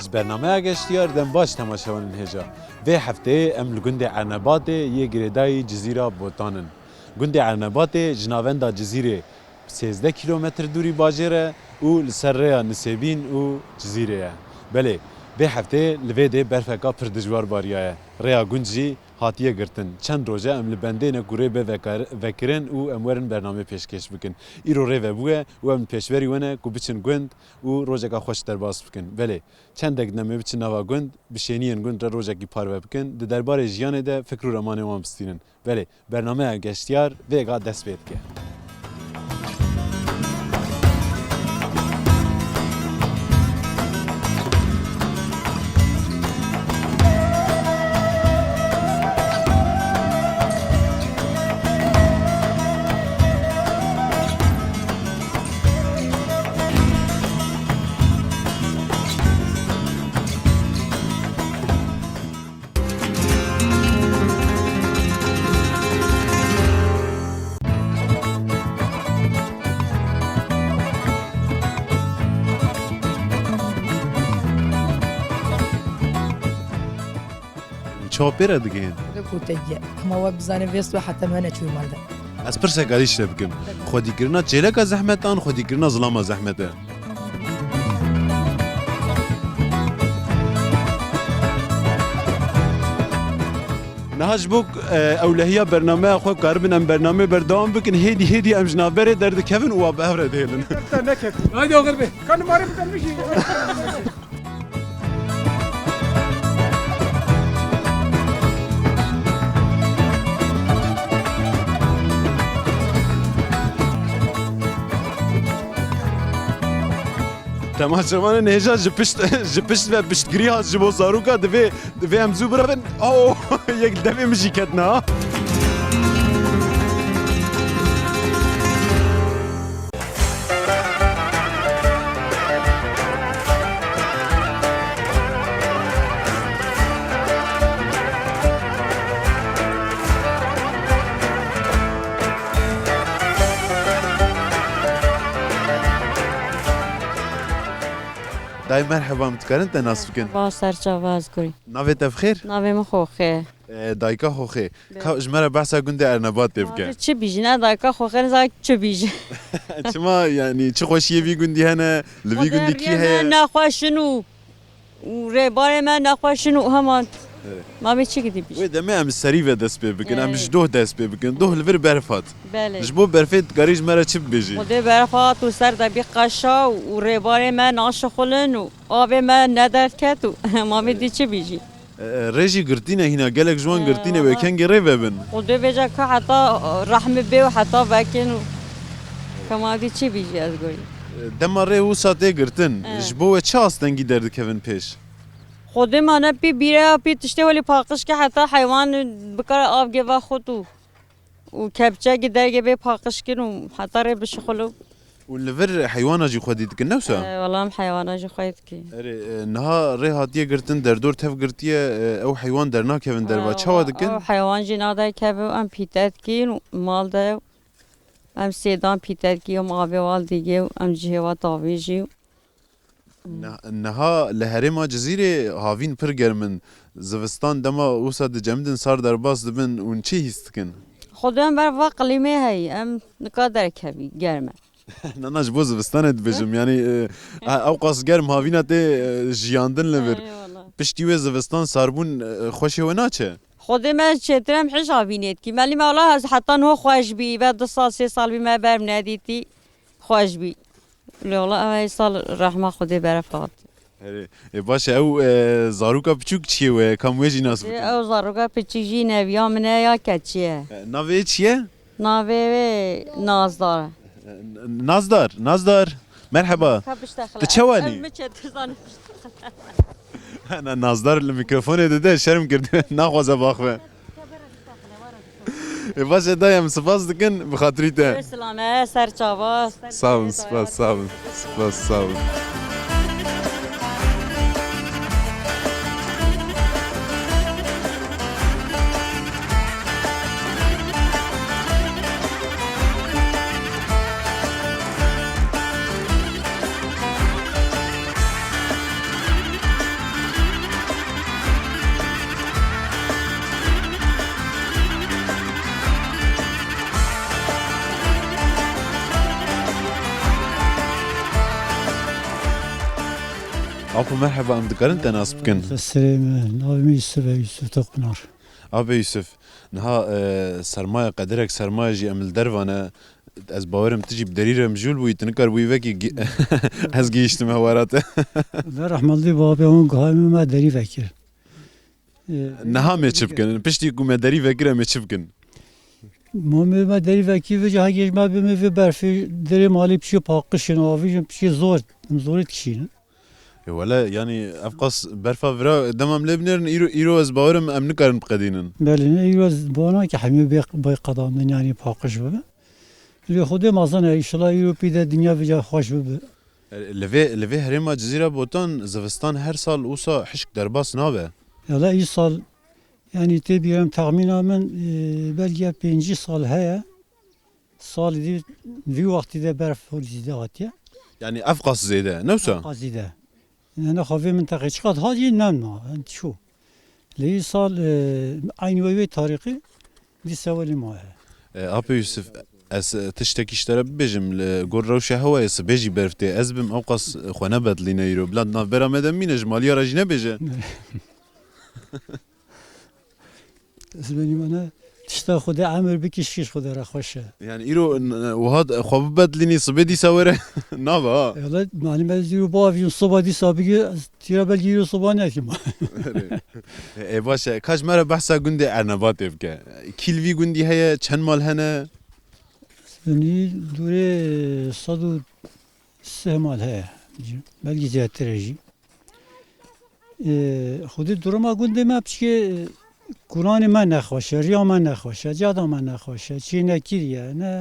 از برنامه گشتیار دم باش تماشاوان هجا و هفته ام لگند عنبات یه گریدای جزیره بوتانن گند عنبات جناوندا جزیره 13 کیلومتر دوری باجره و لسریا نسبین و جزیره بله به هفته لویده برفکا پر دجوار باریه ریا گنجی هاتیه گرتن چند روزه ام لبنده نکوره به وکرن و امورن برنامه پیشکش بکن ایرو ریو بوه و ام پیشوری ونه کو بچن گند و روزگا خوش درباس بکن بله چند دگ نمی بچن نوا گند بشینین گند را روزگی پارو بکن ده درباره جیان ده فکر و رمان وام بستینن بله برنامه گشتیار وگا دست بید که چاپیره دیگه کوتیه اما و بزنه ویست و حتی منه چوی مالده از پرسه گریش بکن خودی کرنا چلک زحمتان خودی کرنا ظلام زحمته نهاج بوک اولهیه برنامه خو کاربن ام برنامه بردام بکن هدی ام جنابره درد کفن و بهره دیلن نکت هایdi آقر بی kan mare bitirmiş تماشاوان نهجا جپشت و پشتگیری هست جبو ساروکا دوی هم زو برابن او یک دوی مجی کتنا داي مرحبا متكرنت ناس فكن با سرچاواز كوري ناويت بخير ناوي مخوخه دايكا خوخي جمره بحثا گنده ارنبات تبكن چه بیجی نه دایکا خوخه نزا چه بیجی چما يعني چه خوشيه في گندي هنا لبي گندي كي هي نخوشنو ربار من نخوشنو همان ما بي چه گدی بیجی وي دمي ام السريفه دس بكن ام جدوه دس بكن دوه الفر برفات بله جبو برفت گاريج مرا چه بيجي خود برفات و سر دبی قشا و ربار من ناشخلن و آب من ندرد کتو ما بي چه بیجی ريجي قرتينا هنا قالك جوان قرتينا وكان قريبه بن خود بيجا که حتی رحم بي و حتی بکن و كما دي چه بیجی از گوری دما ري وساته قرتن جبو چه استنگي درد كفن پیش خود من پی بیره پی تشته ولی پاکش که حتی حیوان بکر آب گوا خودو و کبچه گدر گبه پاکش کنو حتی ری بشخلو والفر حيوانه جي خديت كنوسا والله هم حیوانه جو خواهید کی نها ري هاتيه قرتن دردور تف قرتيه او حيوان درنا كفن دربا چوا دكن او حیوان جنا ده کبه ام پیتت کین و مال ده ام سیدان پیتت کی ام آبی وال دیگه ام جهوا تاویجی نها لهرما جزيره هافين برجر من زفستان دما وساد جمدن صار درباس دبن اون چی هستكن خودم بر واقعی هی ام نقدر کبی گرمه ناش بوز زفستان دبجم يعني اوقاس گرم هافينا تي جياندن لبر پشتی و زفستان ساربون خوشی و ناچه خود من چترم حش آبینید کی ملی مولا از حتی نو خوش بی بعد 2 سال 3 سال بی ما برم ندیدی خوش بی والله اول سال رحمه خودی برفات باشه او زاروکا بچوک چیه و کم ویجی ناس بکن او زاروکا پچیجی نویا منه یا کچیه ناوی چیه؟ ناوی نازدار نازدار مرحبا تشواني انا نازدار الميكروفون ده شرم كرد ناخذ باخفه باشه دایم سپاس دکن بخاطری ته سلامه سرچاوا سلام سپاس Apo merhaba em dikarin te nas bikin. Selam, navim Yusuf Tokpınar. Abi Yusuf, niha sermaye qaderek sermaye jî em li dervane ez bawerim tu jî bi derî re mijûl bûyî tu nikar bûyî vekî ez gihîştim hewara te. Ve rahmetli babamın gayme deri vekil. Niha me çi bikin, piştî ku me derî vekir em ê çi bikin. Muhammed deri vekil ve cahil geçme bir mi berfi deri mali bir şey pakışın avicim bir şey zor kişinin. Wala yani ev qas berfa vira demam lê binêrin îro ez bawerim em nikarin biqedînin. Belli biraz bana ki hemi bir kadamın yani pakış bu. Li xude mazan inşallah Avrupa de dünya ve hoş bu. Li vê herêma Cizîra Botan zivistan her sal wisa hişk derbas nabe. Ya iyi sal yani tabii tahminen belki 5 sal heye. Sal di vi vakti de berf polisi hatiye. Yani ev qas zêde newsa. قصيدة أنا خافي من تحقيقات هذه نمنا أنت شو لي صار عين ويوي طريقي دي سوى لي معها Abi Yusuf ez tiştekî ji te re bibêjim li gor rewşa hewayê sibêjî berf tê ez bim ew qas xwe nebedlîne îro bila navbera me de mîne ji maliya re jî nebêje. زماني أنا تشتا خدا عمر بكي شيش خدا رخوشة Yani îro wiha xwe bibedlînî sibê dîsa were nave ha. يلا معني ما زيرو بافي صبا دي سابقي تيرا بلجي يرو صبا ناكي ما Ê baş e kaç mere behsa gundê Ernebatê bike. Kîl vî gundî heye çend mal hene. زماني دوري صدو سهمال هيا بلجي زيادة ترجي خودی درما گنده ما بچه قرآن من نخواشه ریا من نخواشه جادا من نخواشه چی نکیریه نه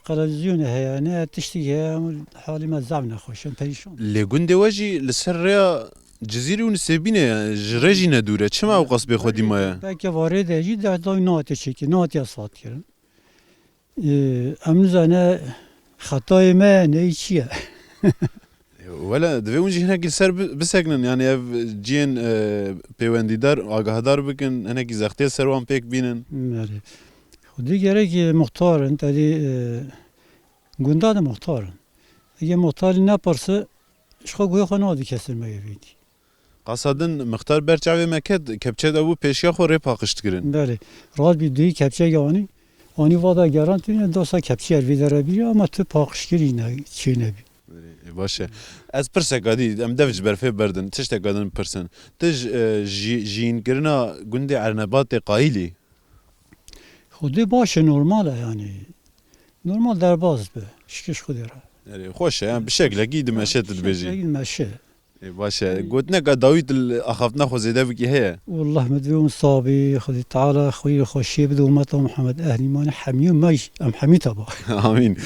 قلزیون هیا نه تشتی هیا حالی ما زعم نخواشه پریشان Lê gundê we jî li ser rêya Cizîrê û Nisêbînê ji rê jî nedûre. Çima ew qas bêxwedî maye? belki vare de jî de dayı naate çeki naate asfalt kirin emniza ne hatayı me ne içiye Wela divê hûn jî hinekî ser bisekinin yani ev ciyên pêwendîdar agahdar bikin hinekî zextê ser wan pêk bînin. Meri. Xudi gerek muhtarın tabi gunda da muhtarın. Eğer muhtarı ne yaparsa şu goya xana kesilmeye verdi. Qasadin mixtar berçavê me ket kepçe de bû pêşiya xwe rê paqij dikirin. Beli. Rad bir düğü kepçe yani. Ani vada garantine dosa kepçe ervidere bir ama tı pakışkiri ne çiğne bir. Baş e. Ez pirsek adî em dev ji berfê berdin tiştek adin pirsin. Tu jînkirina gundê Ernebatê qayîlî. Xudi başı normal yani. Normal derbaz be. Şikiş xudera. Xweş e yani bi şeklekî dimeşe tu dibêjî. Meşe. Baş e. Gotineka Dawît li axaftina xwe zêde bikî heye. والله مدعو صابي خذ تعالى خوي خوشي بدو أمته محمد أهلي ما حميم مايش أم حمي تبا Amin.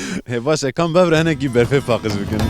Baş e kam bevre hinekî berfê paqij bikin.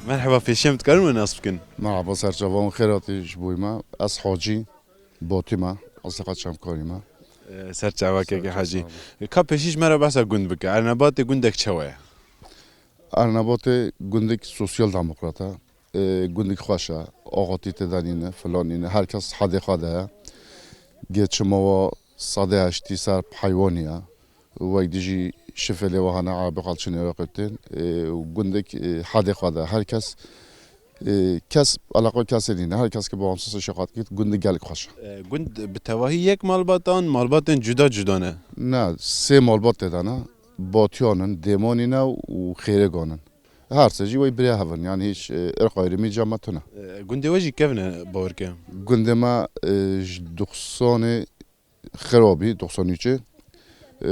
Merhaba pêşiya min dikarin me nas bikin. مرحبا سرچوان خیراتی جبویما از حاجی باتیما از سقط شمکاریما Ser çavakeke hacî. Ka pêşî ji me re behsa gund bike. Ernebatê gundek çawa ye? ارنبات گندک سوسیال دموکراتا گندک خوشه آقاتی تدانینه فلانینه هر کس حد خواده گچما و صده اشتی سر حیوانیه و دیجی شفله و هنه عربی قلچنه وقتین گندک حد خواده هر کس کس علاقه کسی نینه هر کس که با همسوس شقات کید گندک گلک خوشه Gund bi tevahî yek malbatan malbatên cuda cuda ne. نه سه مالبات دادن باتیانن دیمانینه و خیرگانن هر سجی وی بری هفن یعنی هیچ ارقایری می جامتونه Gundê we jî kevne bawerke. گندما 90 خرابی 93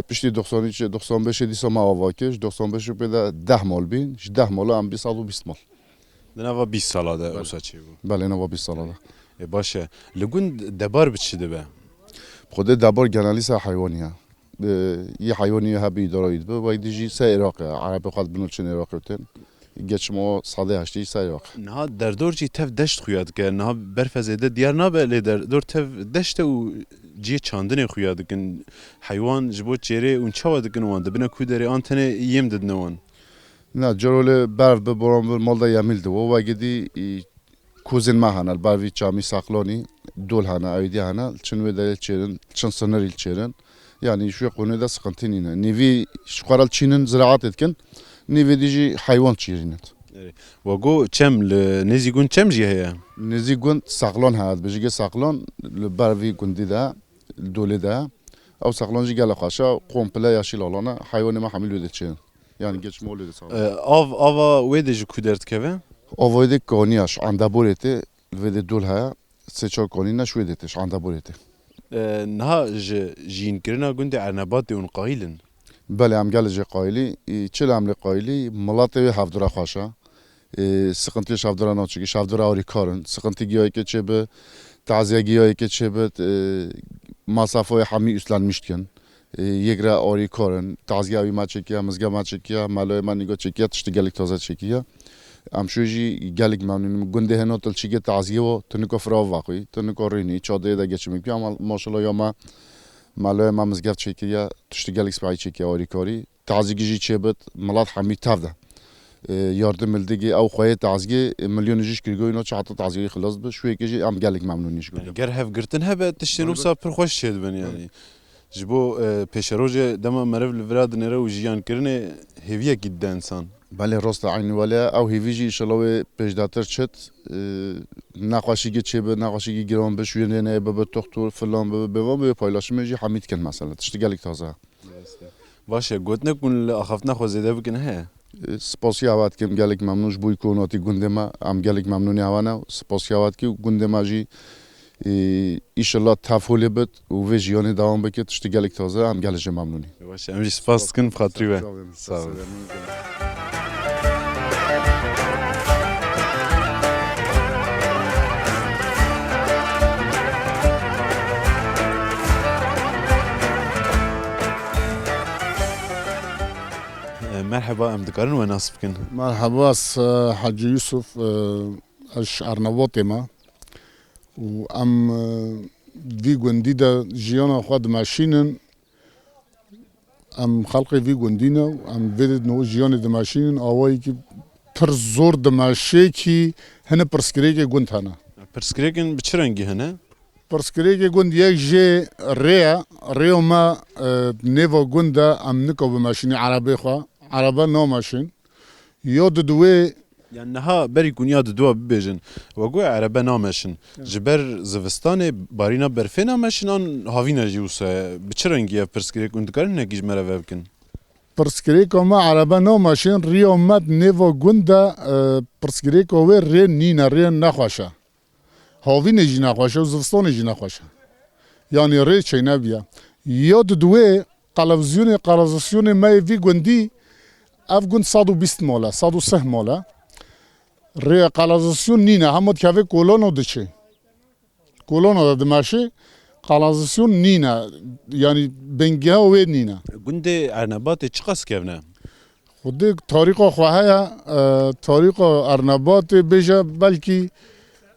پشتی 93 95 دیسا ما آواکش 95 پیدا 10 مال بین 10 مال هم 220 مال Di nava 20 sala de wisa çê bû. بله نه 20 ساله Baş e. Li gund debar bi çi dibe? خود دبار گنالی سر حیوانیه یه حیوانی هبی دارید به و دیجی سه عراق عرب خود بنوچن عراق بتن گچ ما صاده هشتی سه عراق نها در دور جی تف دشت خویاد که نها برف زیده دیار نابه لی در دور تف دشت و جی چاندن خویاد کن حیوان جبو چهره اون چاوا دکن وان دبنا کو داره آن تنه یم ددن وان نه جرول برف به برام مال دا یمیل دو و گدی کوزن ما هنال باروی چامی ساقلانی دول هنا ایدی هنا چن و دل چرن چن سنریل چرن yani şu konuda sıkıntı nine. Nevi şu karal Çin'in ziraat etken nevi dici hayvan çirinet. وگو چم نزیگون چم جیه هیا Nezi gund sağlan had. Bejige sağlan barvi gundi da dole da. Av sağlan ji gala xaşa komple yaşil alana hayvanı ma hamil öde çin. Yani geçme oluyor sağlan. آوا ویده جو کودرت که Avoyde koniyaş andaborete ve de dol ha seço konina şu edeteş andaborete. نها جین کرنا گنده عنبات اون قایلن بله هم گله قایلی چه عمل قایلی ملات و هفدرا خاشا sıkıntı şavdura naçı şavdura ari karın sıkıntı giyoy ki çe be taziye giyoy ki çe be masafo hami üstlenmişken yegra ari karın taziye vi maçekiya mızga maçekiya maloy manigo çekiya tişti gelik taze çekiya am şuji gelik memnunum günde henotel çike taziye o tınıko frav vakı tınıko rini çadeye de geçmek ki ama maşallah yama maloy ma mızga çekiya tişti gelik spay çekiya ari kari taziye giyi çe be malat hami tavda yardım edildi او خواه تعزیه میلیون جیش کرگوی نه چهار تعزیه خلاص به شوی کجی ام گلک ممنونیش گفتم گر هف گرتن هبه تشتنو سا پر خوش شد بن یعنی جبو پیشروج دما مرف لوراد نره و جیان کرنه هویه گیده انسان بله راست عین ولی او هیویجی انشالله پیشداتر چت نقاشی چه به نقاشی گرام به شوی نه به دکتر فلان به به پایلاشم جی حمید کن مثلا تشتی گلک تازه باشه گوتنه کن اخفتنا خو زیده بکن ها سپاسی آواد که گلک ممنونش بوی کوناتی گنده ما ام گلک ممنونی آوانه سپاسی آواد که گنده ما جی ایشالله تفعیل بد و ویژیانی دوام بکه تشتی گلک تازه ام گلش ممنونی باشه امروز سپاس کن بخاطری به سلام مرحبا ام دکارن و ناصف کن مرحبا حاج يوسف اش ارنباطي ما وام في جنديدا جيانا خد ماشينن ام خلقي في جندينا ام فيد نو جيانا د ماشينن اواي كي پر زور د ماشي كي هنا برسكريكي جند هنا پرسکریکن بچرنگی هنه برسكريكي جند يك جي ريو ما نيفو جندا ام نكو بماشيني عربي خوا عربه نو ماشين يود دوي يعني نها بري كونياد دوا ببيجن وقوي عربة نامشن جبر زفستان بارينا برفينا مشنان هاوينا جيوسا بچرنگيا پرسكريك اندكارن نكيج مرا بكن برسكريكو ما عربه نو ماشين ريو مد نيفو گوندا برسكريكو وي ري نينا ري نخواشا هاوين جي نخواشا زفستان جي نخواشا يعني ري چينا بيا يود دوي قلفزيوني ما في گوندي افغان 120 مالا 110 مالا قلازاسیون نینه همون که اوه کولونو دچه کولونو دماشه قلازاسیون نینه یعنی بنگه اوه نینه گنده ارنبات چقاس کهونه خود تاریخ خواهی تاریخ ارنبات بیشه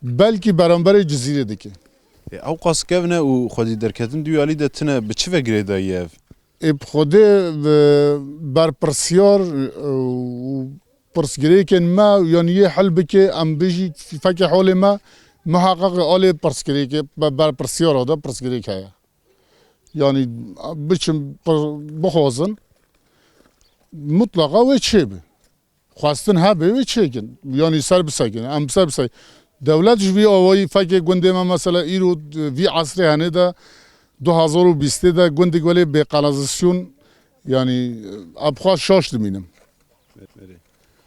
بلکی برانبر جزیره دکه او قاس کهونه و خودی درکتن دویالی ده تنه بچه وگره دایه خود بر پرسیار پرسگری کن ما یعنی یه حل بکه ام بیجی فکر حال ما محقق آل پرسگری که بر پرسیار آده پرسگری که یعنی بچم بخوازن مطلقا و چه به خواستن ها به و چه کن یعنی سر بسکن ام سر بسکن دولتش وی آوایی فکر گنده ما مثلا ایرو وی عصر هنه ده 2020 ده گندی ولی به قلازاسیون یعنی ابخوا شاش دمینم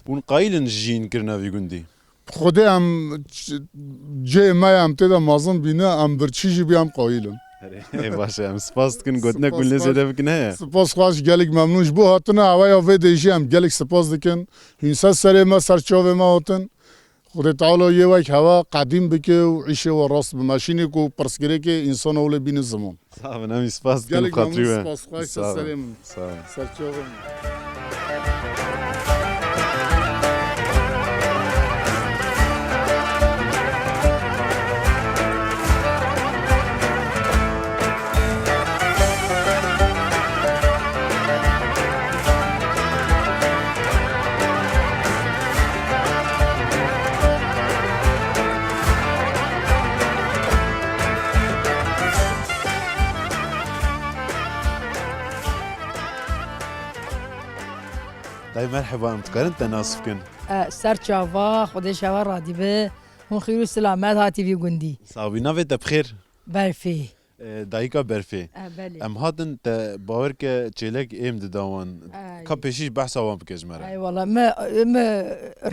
اون قایلن جین کرنا وی گندی خود هم جه ما هم تدا مازن بینه هم برچیجی بیام قایلم ای باشه هم سپاس کن گوتنه کل زیده بکن ها سپاس خواهش گلک ممنونش بو هاتنه هوای آوه دیجی هم گلک سپاس دکن هنسا سر ما سرچاوه ما هاتن خودت تعالی یه وقت هوا قدیم بکه و عیشه و راست به ماشینی کو پرسگیره که انسان اول بین زمان Sağ olun, hem spas dikin گلی خاطری گاموس ve. پاس خواهی Sağ olun. سرم Sağ olun. سرچاوم Dayı merhaba, mutkarın tenasuf kın. سر چاوا خودش هوا رادیبه هون خیرو سلامت هاتی وی گندی Sağ ol, navet bxir. برفی Dayıka berfi. بله Em hatin te bawer ke çelek em didawan. Ka peşiş behsa wan bikej mere. ای والله ما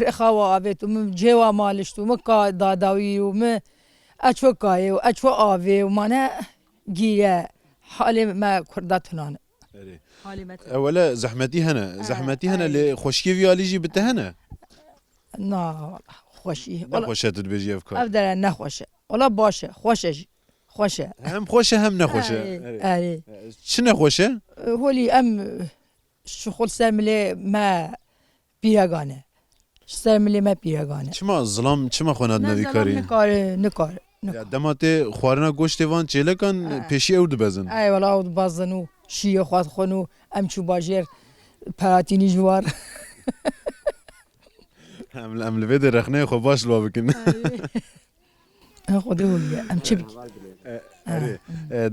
رخوا آبت و ما جوا مالشت و ما کا داداوی و ما اچو کای و اچو آوی و مانه گیره حالی ما کردتنان حالی ما Evvela zahmeti hene. Zahmeti hene li xoşki viyalî bitte hene. نا خوشی Ne والله xoşe tu dibêjî ev kar. افدر نخوشه والله باشه خوشه خوشه Hem xoşe hem ne xoşe. ای Çi ne xoşe? هولی ام شغل سرملی ما بیرگانه سرملی ما بیرگانه Çima zilam çima xwenat نه nevîkarî. نکار Ya dematê xwarina goştê van çêlekan peşî ew dibezin. ای والا او بازنو شیه خواد خونو ام چو باجر پراتینی جوار Em li vê de rexneyê xwe baş li bikin. خود هولیه ام چی بکی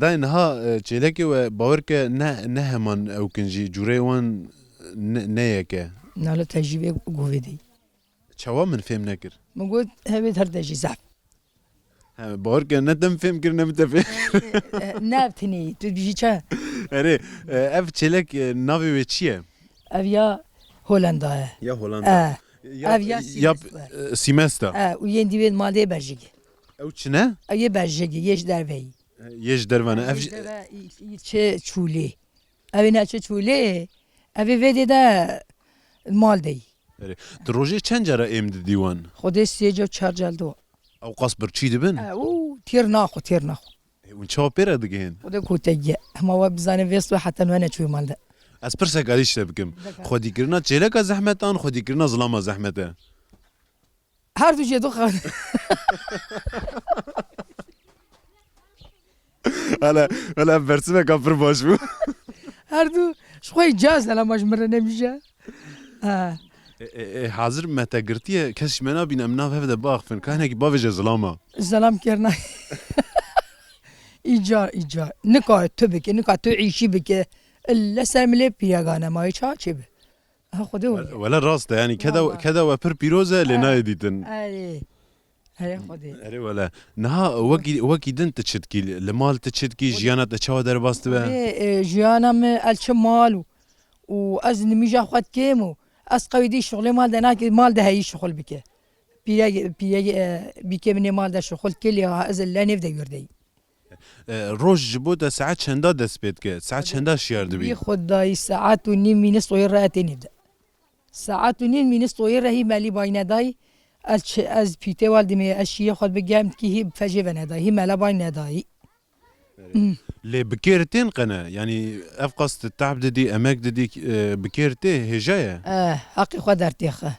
Dayê niha çêlekê we bawer ke ne heman ew kin jî cureyê wan neyeke. نالا تجربه گوه دی Çawa min fêm nekir. مگود همی هر دجی زعف Bawer ke ne dem fêm kir ne min te fêm. نبتنی تو بیشی چه Erê ev çêlek navê wê çi ye? او یا هولندا Ya Hollanda. ev ya Yap Simesta. و یه دیوید ماده برجگی Ew çi ne? یه برجگی yeş derveyi Yej dervane. Ev چه چولی اوی نه چه چولی اوی ویدی ده مال دی tu rojê çend cara êm didî wan? خودی سیجا چار جلدو Ew qas birçî dibin? او تیر ناخو تیر ناخو Hûn çawa pêre digihên? خودی کوتگی اما و بزنه ویست و حتی نوانه چوی مال ده Ez pirsek alî şte bikim. Xwedîkirina çêleka zehmetan, xwedîkirina zilama zehmet e. هر دو جدو خود Hala bersime kapır baş bu. هر دو شوی جاز الا ماش مره نمیشه Hazır mete girtiye kes mena bin emna hev de baxfin. Kahneki bavêje zilama. زلام کرنا ایجار ایجار نکار تو بکه نکار تو عیشی بکه الا سرمله پیاگانه مای چا چی به خودی هولی Vela rast e yani keda ve pir pîroze lê nayê dîtin. اری اری خودی Erê wele. Niha wekî din tu çitkî, li mal tu çitkî, jiyana te çawa derbas dibe? جیانم الچه مالو و از نمیجا خود کیمو از قویدی شغل مال ده ناکی مال ده هی شغل بکه بیکه منی مال ده شغل کلی از الله نفده گرده Roj ji bo te saet çenda dest pê dike? Saet çenda şiyar بی dibî? خدای ساعت و نیم مینی صویر را نفده ساعت و نیم مینی صویر را هی مالی باینه دای از پیته والدمی اشیاء خود بگم که هی فجه و ندای هی مالا باینه دای Lê bikêrtên qene yani ev qas tu teab didî, emek didî bikêrtê hêja ye? حقی خود در تیخه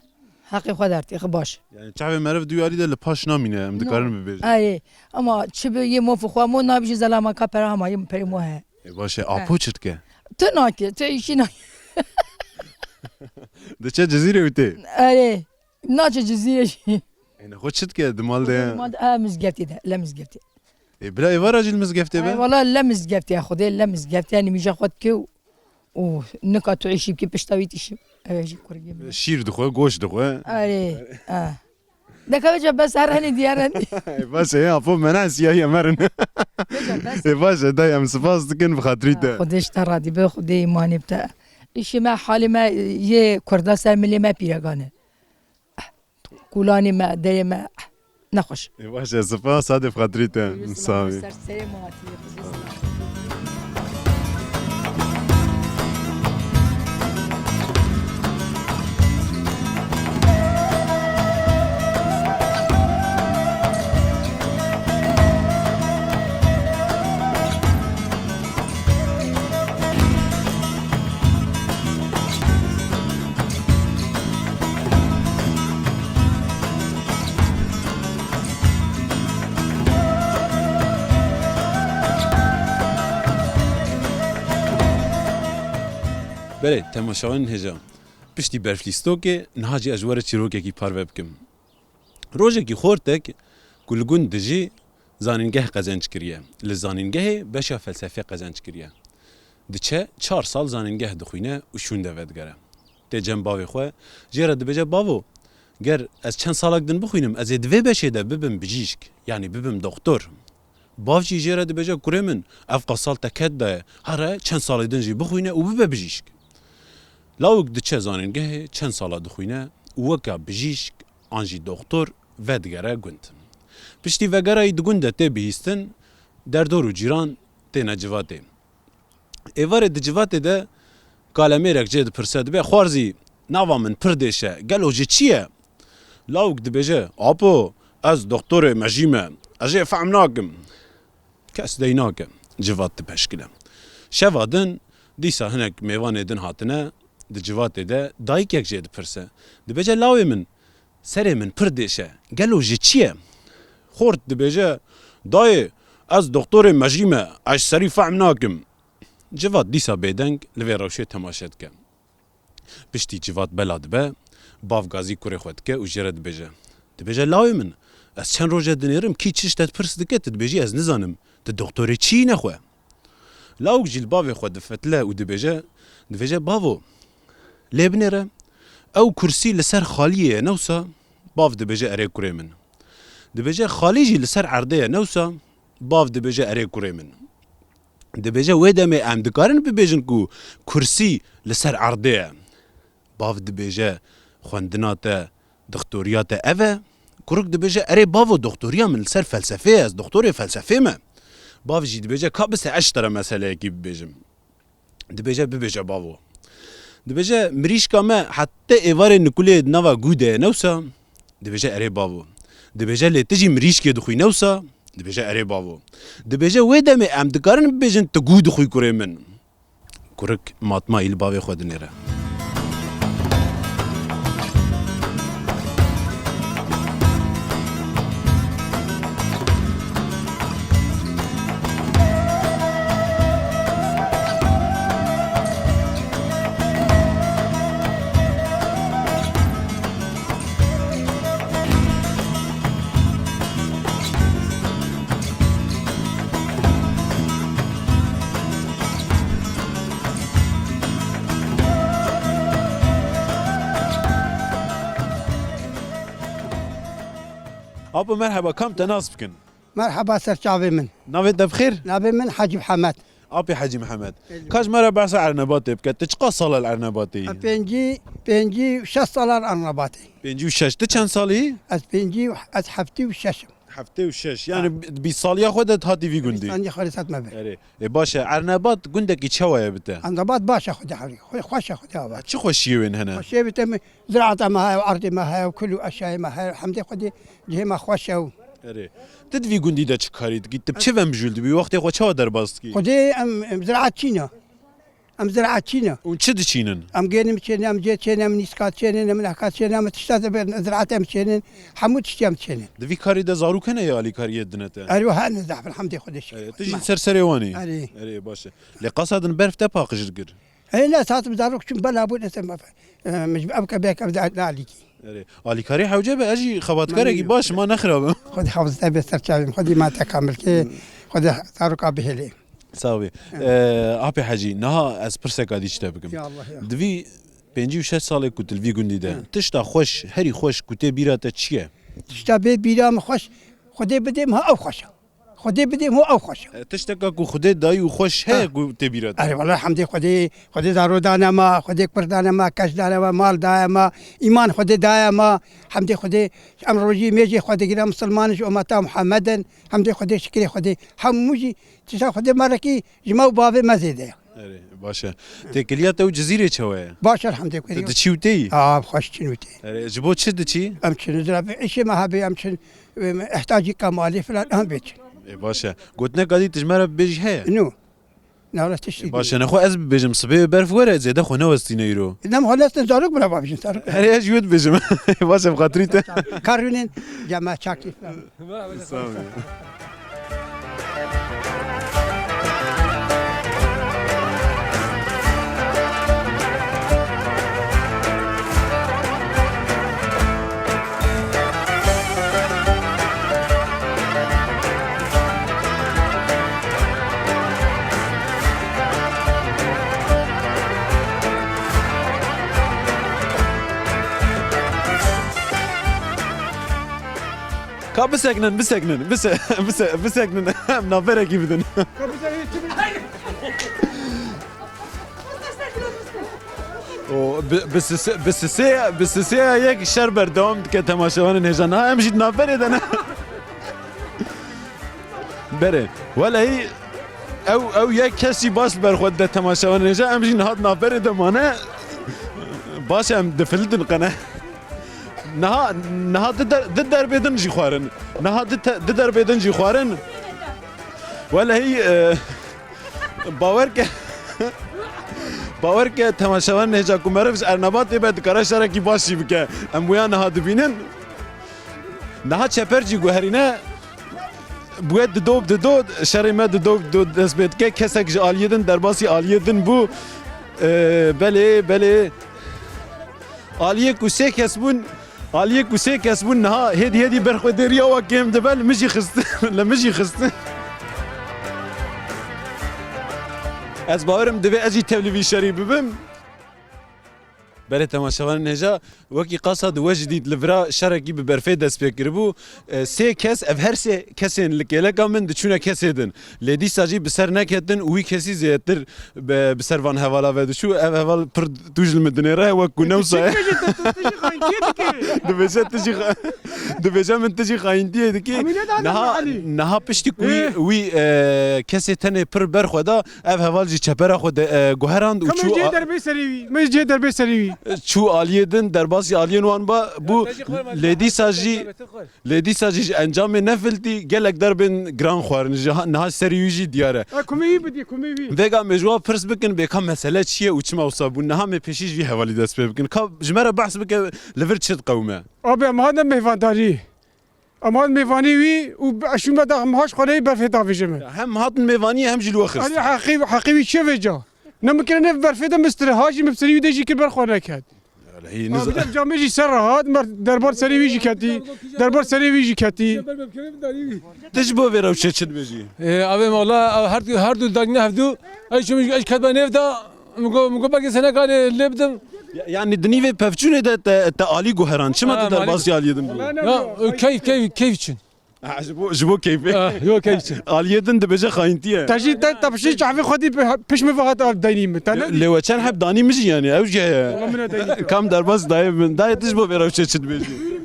حقی خود در تیخه باش Yani çavê meriv duyarî de li paş namîne em dikarin bibêjin. ای اما چه به یه موفق خوا مو نابیش زلما کا پر هم یم پر مو ہے Baş e apo çirtke. تو ناکه تو ایشی نا Di çe cezîrê wî tê? اره ناچه جزیره شی Yani xwe çirtke di mal de. ما مزگفتی ده لمزگفتی Bila êvara jî li mizgeftê be? والله لمزگفتی خدا لمزگفتی یعنی میشه خود که و نکا تو ایشی که پشتاوی تیشی اوجی کرگی Şîr dixwe, goş dixwe. اره دکه بچه بس هر هنی دیارن Baş e apo mena siyahî emerin. Baş e dayı em spas dikin bi xatirî te. خودش ترادی به خدا ایمانی بتا ایشی ما حالی ما یه کرده سر ملی ما پیرگانه کولانی ما دری ما نخوش Baş e spas hadi bi xatirî te. Savî. سرسری مواتی بله تماشاوان هجا پشتی برفلیستو که نهاجی اجوار چیروکه کی پارو بکم روزه کی خورتک گلگون دجی زانینگه قزنج کریه لزانینگه بشا فلسفه قزنج کریه دچه 4 سال زانینگه دخوینه و شون دوید گره تی جنباوی خواه جیره دبجه باو گر از چند سالک دن بخوینم از دوی بشه ده ببم بجیشک یعنی ببم دکتر باوچی جیره دبجه کره من افقا سال تکت ده هره چند سال دن جی بخوینه و ببه بجیشک لاوک دچه زانینگه چند سال دخوینه وکا بجیشک آنجی دکتر ودگره گوند پشتی وگرای دگونده تی بهیستن در دور و جیران تی نجواته ایوار دجواته ده کالمی رک جد پرسد به خوارزی نوا من پردشه گلو جه چیه لاوک دبجه آپو از دکتر مجیمه اجه فهم ناکم کس دی ناکم جوات پشکله شوادن دیسا هنک میوان دن هاتنه دجواته ده دایک یک جد پرسه دبجه لاوی من سری من پردشه گلو جه چیه خورد دبجه دای از دکتر مجیمه اج سری فهم ناکم جواد دیسا بیدنگ لوی روشه تماشد که پشتی جواد بلاد به باوگازی کوری خود که و جرد بجه دبجه لاوی من از چند روزه دنیرم کی چیش تد پرس دکه تدبجی از نزانم ده دکتری چی نخواه لاوک جیل باوی خود دفتله و دبجه باوو لیبنیره او کرسی لسر خالیه نوسا باو دبجه اره کوری من دبجه خالی جی لسر عرده نوسا باو دبجه اره کوری من دبجه ویدم ام دکارن ببیجن کو کرسی لسر عرده باو دبجه خواندنات دکتوریات اوه کرک دبجه اره باو دکتوریا من لسر فلسفه از دکتور فلسفه ما باو جی دبجه کابس اشتر مسئله کی ببیجم دبجه ببیجه باو دبجه مریشکا ما حتی ایوار نکوله نوا گوده نوسا دبجه اره باو دبجه لیتجی مریشکی دخوی نوسا دبجه اره باو دبجه ویدم ام دکارن ببیجن تگو دخوی کره من کرک ماتما ایل باوی خود نیره ابو مرحبا كم تناس بكن مرحبا سرچاوي من نافي بخير نبي من حاج محمد ابي حاجي محمد كاش مره بعث ارنباتي بك تشقى صال الارنباتي بنجي 6 سالار ارنباتي بنجي وشش تشان صالي از بنجي از حفتي وشش حفتي وشش يعني بصاليا خدت هاتي في جندي عندي خالصات ما بين اري باشا ارنبات جندك يتشوى بتا ارنبات باشا خدها حري خوش خدها شو خوشي وين هنا خوش بتم زراعه ما هي وارض ما هي وكل اشياء ما هي الحمد لله جه ما خوش اري تدوي جندي دا چكاريت گيت بچم جولد بي وقت خو چا در باستكي خدي ام زراعه تشينا ام زراعه تشينا اون چه دچينن ام جينم تشينا ام جيت تشينا من نسكات تشينا من حكات تشينا ام تشتات زراعه ام تشينا حمود تشتيم تشينا دوي كاري دا زارو كنه يا علي كاري دنته ايوه هان زعف الحمد لله خدش تجي سرسريواني اري اري باشا لقصد برف تباق جرجر لا ساعات بداروك شو بلا بود اسمع مش ابكى بك ابدا عليكي علي كاري حوجه اجي خبات كاري باش ما نخرب خذ حافظ ابي سرچاوي خذي ما تكمل كي خذ تاروك ابي ساوي ابي حاجي نها از برسك اديش تبكم يا الله يا دوي 56 سالك كنت الفي گندي ده تشتا خوش هري خوش كنت بيراته چيه تشتبه بيرام خوش خدي بديم ها او خوش خدي بديم هو او خوش تشتكا كو خدي داي وخوش هي كنت بيراته اري والله الحمد خدي دارو دانا ما خدي كبردانا ما كاش دانا ما مال دايا ما ايمان خدي دايا ما حمدي خدي امر روجي ميجي خدي كده مسلمان امتا محمدا حمدي خدي شكري خدي حموجي تشا خدي مركي جماو بابي مزيده اري باشا تكليات او جزيره چوي باشا الحمد لله تشيوتي خوش چنوتي اري جبو تشد چي ام چن زرا ايش ما هبي ام چن احتاجي كمالي فلان ام بيت باشا قلت لك قاعد تجمر بيج هي نو نالا تشتي باشا انا خو از بيجم صبي برف ورا زيد خو نوستينا يرو نعم خلاص نزارك بلا بابي نزارك هري اج يود بيجم باشا بخاطريته كارونين جماعه شاكي Ka biseknin em naberekî bidin. O bisisiya yek şer berdewam dike temaşevanên hêjan ha em jî naberê de ne. Berê welehî ew yek kesî baş berxwe de temaşevanên hêja em jî nihat naberê de mane baş em difildin qene. Niha di derbê din jî xwarin. Niha di derbê din jî xwarin. Welehî باور که تماشاوان هجا کومرف ارنباط به دکاره شرکی باشی بکه ام ویا نه دبینن نه چپرجی گوهرینه بود دو شری ما دو دست بید که کسک آلیدن در باسی آلیدن بو بله آلیه کوسه کس بون نه هدی برخودری و کم دبل مجی خست از باورم دوی ازی تبلیغی شری ببم برای تماشاوان نجا وکی قصد وجدید لورا شرکی به برفه دست بکر بو سه کس اف هر سه کسین لکیله کامن دچونه کسیدن لیدی ساجی بسر نکردن وی کسی زیادتر بسر وان حوالا و دشو اف حوال پر توجل مدنی راه و کنم سایه دبیجه من تجی خاینتیه دکی نه پشتی وی کسی تنه پر برخودا اف حوال جی چپره خود گوهراند و چو مجی دربی سریوی چو آلیدن در باسی آلیان وان با بو لیدی ساجی انجام نفلتی گلک در بین گران خوارن نه سریویجی دیاره کمیی بدی وگا مجوا پرس بکن بکم مسئله چیه و چما وصابون نه هم پیشیش وی حوالی دست بکن که جمره بحث بکن لور چت قومه آبی امهان میوانداری امان میوانی وی و اشومه دا همهاش خاله برفه داویجمه هم هاتن میوانی هم جلو خست علی حقیقی چه وجا نمکنه برفه دا مستر هاجی مبسری دیجی که برخوانه کرد هی نزد جامعه سر راحت مر دربار سری ویجی کتی تجبو ویرو چت بجی آبی مولا هر دو داگنه هفدو ای کدبه نفدا مگو بگی سنه کاری لبدم yani dnive pevçune de te ali goheran çima da bas yaliyedim ya keyif için jibo keyfi yok keyif için aliyedin de beje xayintiye taji tabşi çavi khodi peş mi vahat al daynim tane lewaçan hep dani miji yani evce kam derbas dayım dayı tijbo verav çeçit beji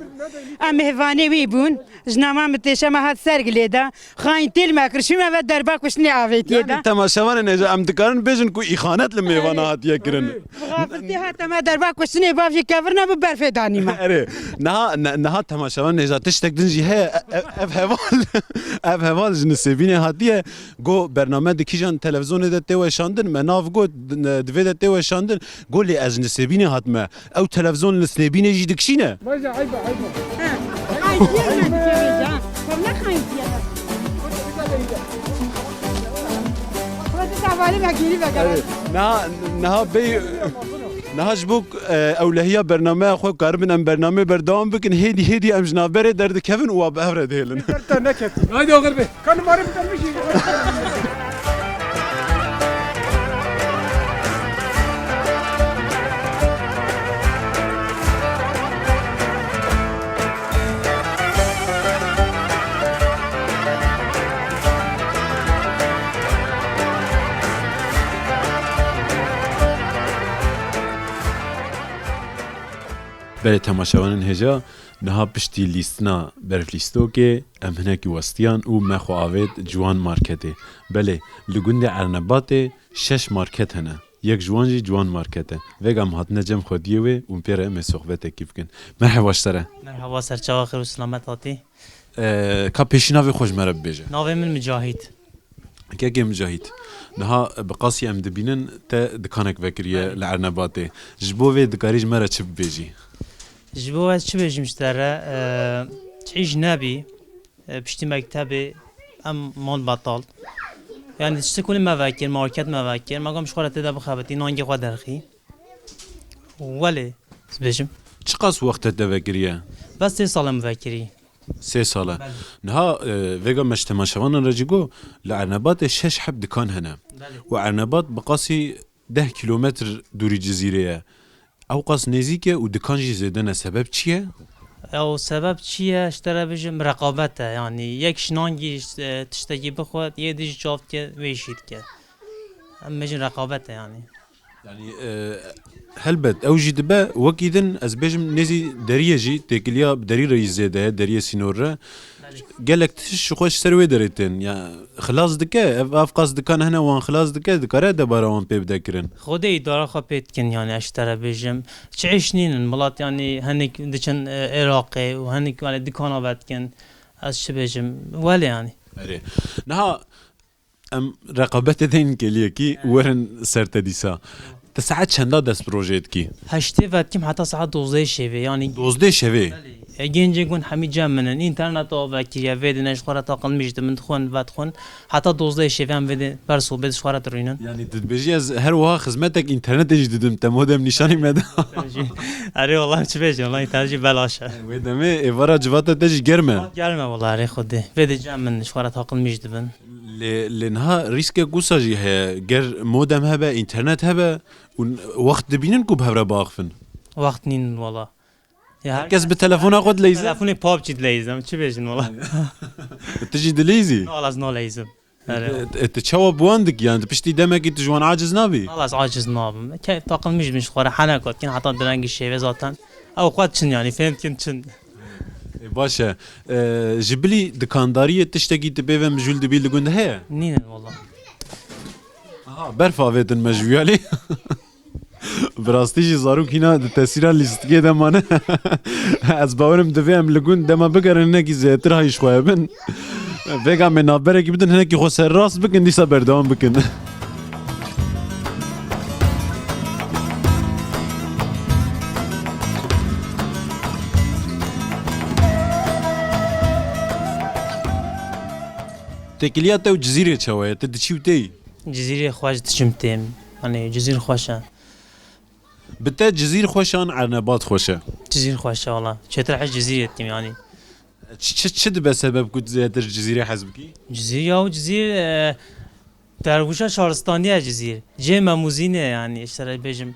ام هواني ويبون جناما متشا ما هاد سرقليدا خاين تيل ما كرشيما و دربا كشني عافيتي دا تماشاوان نجا ام دکارن بجن کو اخانت لمیوانه هاتیه کرن غافلتي هات ما دربا كشني بافي كفرنا ببرفه داني ما اره نه تماشاوان نجا تشتک دنجی he ev heval jin sevine hatiye go bername dikijan televizyonda de te şandın menav go dve de te şandın go li az sevine hatme ev televizyon li sevine jidikşine نهاجبوك أولهية برنامج أخو كاربن أم برنامج بردام بكن هدي أم جنابرة درد كيفن وابهرة دهلن. هاي ده غربي كان ماري بتلمشي. برای تماشاوان هجا نها پشتی لیستنا برف لیستو که ام هنکی وستیان او مخو آوید جوان مارکته بله لگند ارنبات 6 مارکت هنه یک جوانجی جوان مارکته وگم هات نجم خودیه و اون پیره ام صحبت کیف کن مرحبا سره مرحبا سر چاخر و سلامت هاتی کا پیشناوی خوش مرب بیجه ناوی من مجاهد که مجاهد نها بقاسی ام دبینن تا دکانک وکریه لعرنباته جبوه دکاریج مرا چب بیجی جبوه چه بيجي مشترى تعيش نبي بشتي مكتبي ام مال بطال يعني تشتكون مواكر ماركت مواكر ما قام شخورة تدا بخابتي نانجي قدرخي ولی بيجم چقاس وقت تفكريه بس 3 سال مفكري 3 ساله نها فيجا مجتمع شوان رجيجو لعنبات 6 حب دكان هنا وعنبات بقاسي 10 كيلومتر دوري جزيره او قاس نزیکه و دکانجی زدن سبب چیه؟ او سبب چیه اشترا بجم رقابته yani یک شنانگی تشتگی بخواد یه دیش جافت که ویشید که هم بجن رقابته yani يعني هلبت او جي دبا وكيدن از بيجم نزي دريه جي تكليا دري رئيس زاده دريه سينور قالك تش خوش سروي دريتن يا خلاص دكا افقاس دكان هنا وان خلاص دكا دكاره دبارا وان بيب دكرن خود اداره خو پیتکن yani اشترا بجم چعيش نين ملات يعني هنك دچن عراقي وهنك ولا دكانا بتكن از چه بجم ولی يعني اري نها ام رقابت دين كليكي ورن سرتديسا تساعد چندا دست بروجيت کی هشته وقتیم حتی ساعت 12 شوه yani 12 شوه گنجه گون همه جمع منن اینترنت ها وکیه ویده نشخوره تاقل میشده من تخون و تخون حتی 12 شوه هم ویده برسو بده شخوره تروینن يعني تبجي از هر وها خدمتك انترنت جديدم تمودم نشاني مدا اره والله چه بيجي والله ترجي بلاشه ويدمي ايفارا جواتا تجي گرمه گرمه والله اره خوده ویده جمع من شخوره تاقل میشده بن لانها ريسك قوساجي هي غير مودم هبه انترنت هبه وقت دبينن كوب هبره باخفن وقت نين والله كاس بالتليفون اخذ ليزه تلفوني بابجي دليزم چه بيجن والله تجي دليزي خلاص نو ليزم تتشوب بواندك يعني بشتي دمك تجوان عاجز نابي خلاص عاجز نابم كي طاقم مش خوره حنكات كان حتى درنگ الشيء ذاتن او قدشن يعني فهمت كنتشن باشا جبلي دكانداريه تشتكي تبي مجول دبي لقند هي نين والله برفا فيتن مجويالي براستيجي زاروك هنا تأثيرا ليستكي دمانه از باورم دفعم لقون دما بقرن هناكي زيتر هاي شوية بن بقى من نابرك بدن هناكي خوص الراس بكن ديسا بردوان بكن تكليات او جزيرة شوية تدشي وتي جزيرة خواج تشمتم يعني جزيرة خوشة بتا جزيرة خوشان عنبات خوشة جزيرة خوشة والله شتر حاج جزيرة تيم يعني شد بسبب كنت زيادر جزيرة حزبكي جزيرة او جزيرة ترغوشة شارستانية جزيرة جيمة موزينة يعني اشترى بيجم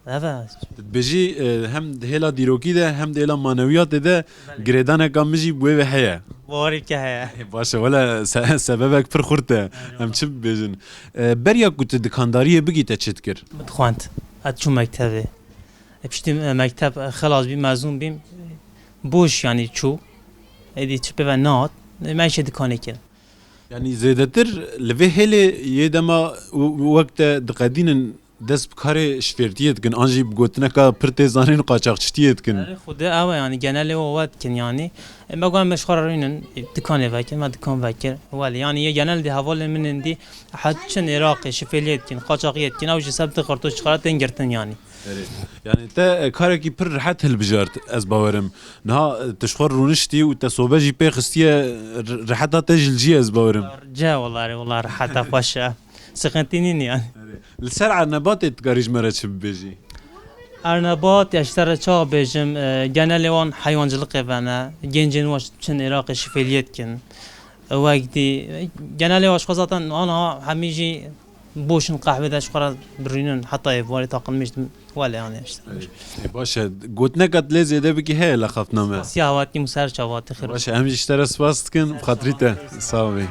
هذا بيجي هم هلا ديروكي ده هم هلا معنويات ده جريدانا كامجي بوي بحياة واري كهيا باشا ولا سببك پر خورته هم چه بيجن بريا كنت دكانداريه بگي تشتكر متخوانت هاد شو مكتبه بشتي مكتب خلاص بي مزون بيم بوش يعني شو ادي تشبه نات ما يش دكانه كده يعني زيادتر لفي هلي يدما وقت دقدين دست بکار شفرتیت کن آنجی بگوتنه که پرتزانین قاچاقچتیت کن خدا اوه يعني جنال وواد كن يعني ما قام مشخور رينن دكان فاكر ما دكان فاكر ولی يعني جنال دي حوالي من دي حد شن عراقي شفليت كن قاچاقيت كن او جسب تخرطو شخرات انگرتن يعني يعني تا كاركي پر رحت هالبجارت از باورم نها تشخور رونشتي و تصوبجي بيخستيه رحتها تجلجي از باورم جا والله رحتها خوشه سخنتينين يعني السرعة نبات تقاريج مرة بيجي ارنبات اشترى چا بيجم جنال وان حيوانجلق فانا جنجن واش چن عراق شفليت كن وقتي جنال واش خاصة انا هميجي بوشن قهوه داش قرا برينن حتى يفوري طاقم مش ولا يعني اشترى باشا قلتنا قد لازم ده بكي هي لخفنا ما سياواتي مسار شوات خير باشا همجي اشترى سباستكن بخاطريته صافي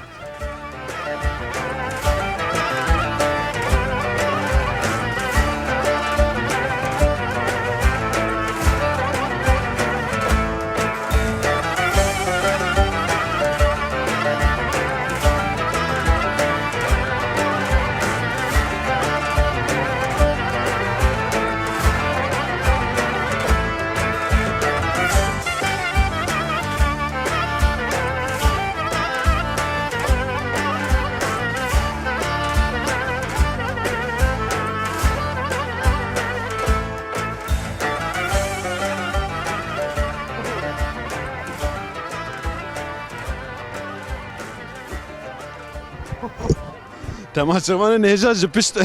تماشامان نهجا جبشت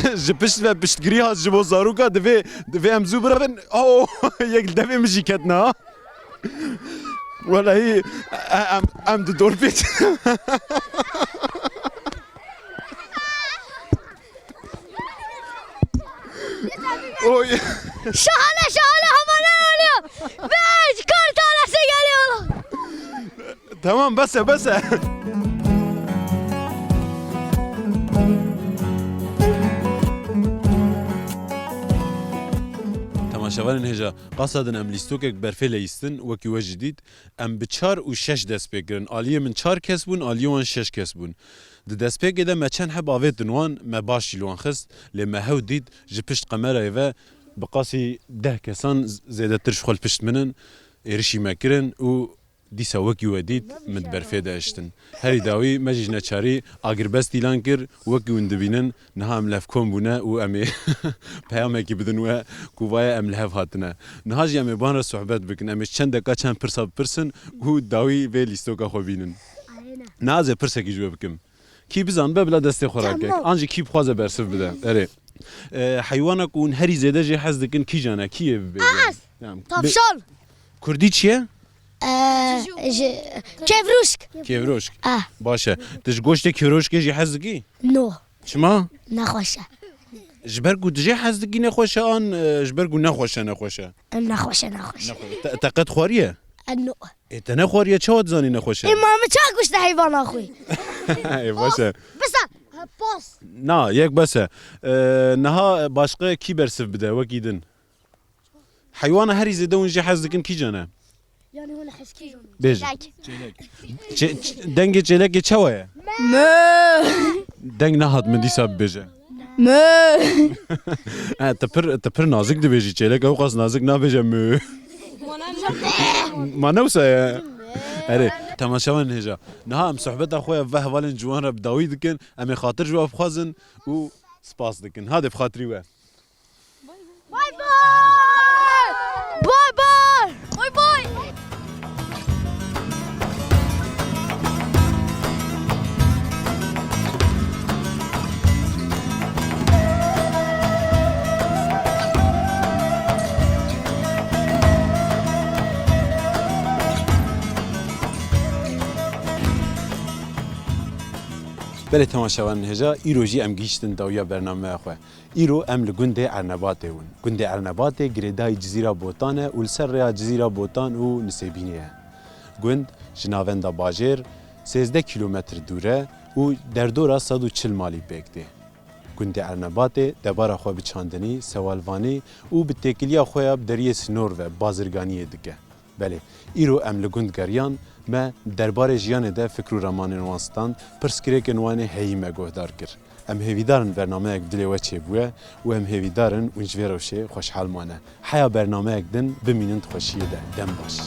و پشتگیری هست جبو زاروکا دوی هم زو برابن او یک دوی مجی کتنا والله ام دو دور بیت شهانه همانه آلیا بیش کار تارسه Tamam bas. تماشاوان هجا قصدن ام لیستوکک برفه لیستن وکی وجه دید ام به 4 و 6 دست بگیرن آلیه من 4 کس بون آلیه وان 6 کس بون ده دست بگیده ما چند حب آوید دنوان ما باشی لوان خست لی ما هاو دید جه پشت قمره ایوه بقاسی 10 کسان زیده ترش خل پشت منن ایرشی مکرن و دیسا وکی ودید مد برفه داشتن هری داوی مجیج نچاری آگربست دیلان کر وکی وندبینن نها ام لف کن بونه و امی پیامه کی بدن و کوبای ام لف هاتنه نها جی امی بان را صحبت بکن امی چند دقیقه چند پرسا پرسن و داوی به لیستوکا خو بینن نازه پرسه کی جواب بکم کی بزن به بلا دست خوراک آنجی کی بخوازه برسف بده اره حیوانک اون هری زیده جی حز دکن کی جانه کیه تابشال کردی چیه کیوروشک باشه تش گوشت کیروشک جی حز دکی نو چما نخوشه جبرگو دجی حز دکی نخوشه آن جبرگو نخوشه نخوشه تقد خوریه نو ایت نخوریه چه واد زانی نخوشه امام چه گوشت حیوان آخوی ای باشه بس باس نه یک بسه نها باشقه کی برسف بده وکیدن حیوان هری زده اونجا حز دکن کی جانه یعنی اون حسکی بیج دنگ چلک چه وایه دنگ نهاد من دیسا بیجه تپر نازک دی بیجی چلک او قاس نازک نه بیجه ما نوسه اره تماشاوان هجا نها ام صحبت اخويا به حوالن جوان رب داوی دکن ام خاطر جواب خوازن و سپاس دکن هذا بخاطري و باي باي باي باي بله تماشاوان هجا ایروجی ام گیشتن داویا برنامه اخوه ایرو ام لگنده ارنباته ون گنده ارنباته گریدای جزیره بوتانه و لسر ریا جزیره بوتان و نسیبینیه گند جناوندا باجر 13 کیلومتر دوره و در دورا 140 مالی بکده گنده ارنباته دبارا خو بچاندنی سوالوانی و بتکلیا خویا بدریه سنور و بازرگانی دکه بله ایرو ام لگند گریان ما درباره جیان ده فکر و رمان وانستان پرسکریک نوانه هیمه گهدار کر ام هیویدارن برنامه اک دلی وچه بوه و ام هیویدارن ونجویروشه خوشحال مانه حیا برنامه اک دن بمینند خوشیه ده دم باش